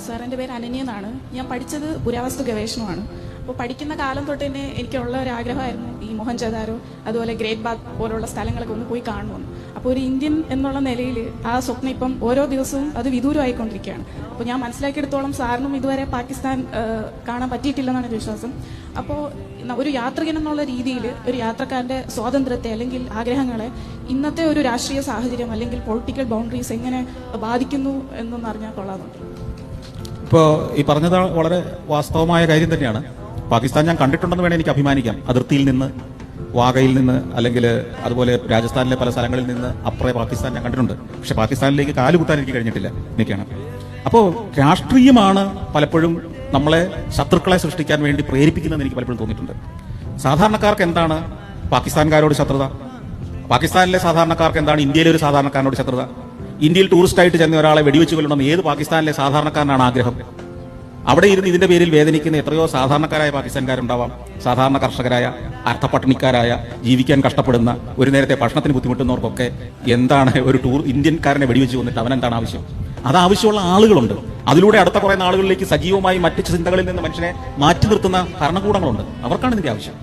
Sir, എൻ്റെ പേര് അനന്യ എന്നാണ്. ഞാൻ പഠിച്ചത് പുരാവസ്തു ഗവേഷണമാണ്. അപ്പോൾ പഠിക്കുന്ന കാലം തൊട്ട് തന്നെ എനിക്കുള്ള ഒരു ആഗ്രഹമായിരുന്നു ഈ മോഹൻജദാരോ അതുപോലെ ഗ്രേറ്റ് ബാത്ത് പോലുള്ള സ്ഥലങ്ങളൊക്കെ ഒന്ന് പോയി കാണുമെന്ന്. അപ്പോൾ ഒരു ഇന്ത്യൻ എന്നുള്ള നിലയിൽ ആ സ്വപ്നം ഇപ്പം ഓരോ ദിവസവും അത് വിദൂരമായിക്കൊണ്ടിരിക്കുകയാണ്. അപ്പോൾ ഞാൻ മനസ്സിലാക്കിയെടുത്തോളം സാറിനും ഇതുവരെ പാകിസ്ഥാൻ കാണാൻ പറ്റിയിട്ടില്ലെന്നാണ് എൻ്റെ വിശ്വാസം. അപ്പോൾ ഒരു യാത്രികൻ എന്നുള്ള രീതിയിൽ ഒരു യാത്രക്കാരൻ്റെ സ്വാതന്ത്ര്യത്തെ അല്ലെങ്കിൽ ആഗ്രഹങ്ങളെ ഇന്നത്തെ ഒരു രാഷ്ട്രീയ സാഹചര്യം അല്ലെങ്കിൽ പൊളിറ്റിക്കൽ ബൗണ്ടറീസ് എങ്ങനെ ബാധിക്കുന്നു എന്നൊന്ന് അറിഞ്ഞാൽ കൊള്ളാമെന്നുണ്ട്. ഇപ്പോൾ ഈ പറഞ്ഞത് വളരെ വാസ്തവമായ കാര്യം തന്നെയാണ്. പാകിസ്ഥാൻ ഞാൻ കണ്ടിട്ടുണ്ടെന്ന് വേണേൽ എനിക്ക് അഭിമാനിക്കാം. അതിർത്തിയിൽ നിന്ന്, വാഗയിൽ നിന്ന്, അല്ലെങ്കിൽ അതുപോലെ രാജസ്ഥാനിലെ പല സ്ഥലങ്ങളിൽ നിന്ന് അപ്പുറേ പാകിസ്ഥാൻ ഞാൻ കണ്ടിട്ടുണ്ട്. പക്ഷെ പാകിസ്ഥാനിലേക്ക് കാലുകുത്താൻ എനിക്ക് കഴിഞ്ഞിട്ടില്ല. എനിക്കാണ്. അപ്പോൾ രാഷ്ട്രീയമാണ് പലപ്പോഴും നമ്മളെ ശത്രുക്കളെ സൃഷ്ടിക്കാൻ വേണ്ടി പ്രേരിപ്പിക്കുന്നതെന്ന് എനിക്ക് പലപ്പോഴും തോന്നിയിട്ടുണ്ട്. സാധാരണക്കാർക്ക് എന്താണ് പാകിസ്ഥാൻകാരോട് ശത്രുത? പാകിസ്ഥാനിലെ സാധാരണക്കാർക്ക് എന്താണ് ഇന്ത്യയിലെ ഒരു സാധാരണക്കാരനോട് ശത്രുത? ഇന്ത്യയിൽ ടൂറിസ്റ്റായിട്ട് ചെന്ന ഒരാളെ വെടിവെച്ച് കൊല്ലണമെന്ന് ഏത് പാകിസ്ഥാനിലെ സാധാരണക്കാരനാണ് ആഗ്രഹം? അവിടെ ഇരുന്ന് ഇതിന്റെ പേരിൽ വേദനിക്കുന്ന എത്രയോ സാധാരണക്കാരായ പാകിസ്ഥാൻകാരുണ്ടാവാം. സാധാരണ കർഷകരായ, അർത്ഥപട്ടിണിക്കാരായ, ജീവിക്കാൻ കഷ്ടപ്പെടുന്ന, ഒരു നേരത്തെ ഭക്ഷണത്തിന് ബുദ്ധിമുട്ടുന്നവർക്കൊക്കെ എന്താണ് ഒരു ഇന്ത്യൻകാരനെ വെടിവെച്ച് കൊന്നിട്ട് അവനെന്താണ് ആവശ്യം? അത് ആവശ്യമുള്ള ആളുകളുണ്ട്. അതിലൂടെ അടുത്ത കുറെ നാളുകളിലേക്ക് സജീവമായി മറ്റ് ചിന്തകളിൽ നിന്ന് മനുഷ്യനെ മാറ്റി നിർത്തുന്ന ഭരണകൂടങ്ങളുണ്ട്. അവർക്കാണ് ഇതിന്റെ ആവശ്യം.